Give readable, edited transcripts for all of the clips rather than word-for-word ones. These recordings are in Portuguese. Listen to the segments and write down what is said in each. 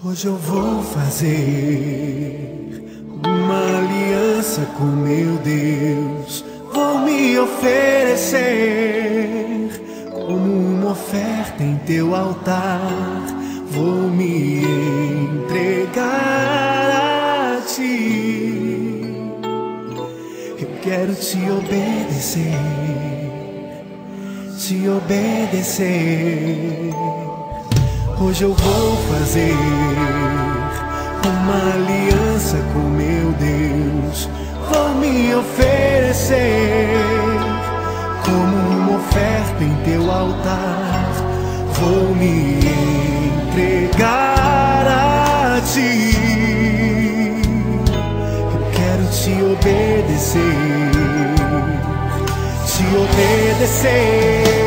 Hoje eu vou fazer uma aliança com meu Deus. Vou me oferecer como uma oferta em teu altar. Vou me entregar a ti. Eu quero te obedecer, te obedecer. Hoje eu vou fazer uma aliança com meu Deus. Vou me oferecer como uma oferta em teu altar. Vou me entregar a ti. Eu quero te obedecer, te obedecer.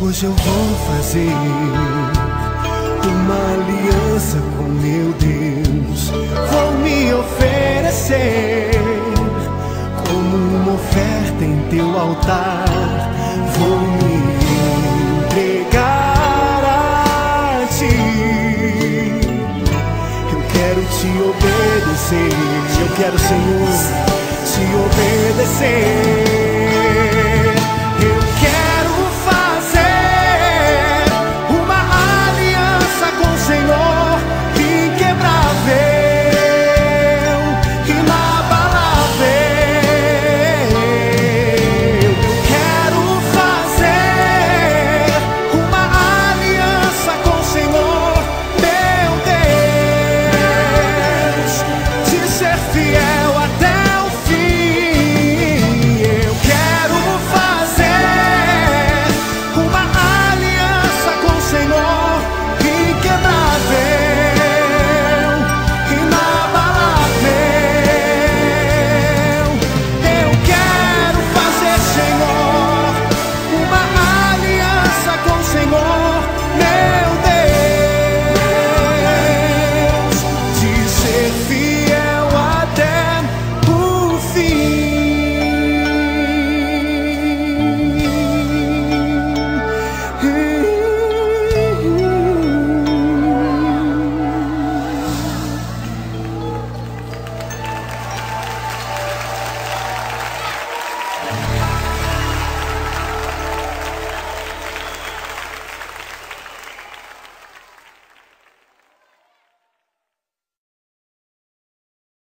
Hoje eu vou fazer uma aliança com meu Deus. Vou me oferecer como uma oferta em teu altar. Vou me entregar a ti. Eu quero te obedecer. Eu quero, Senhor, te obedecer.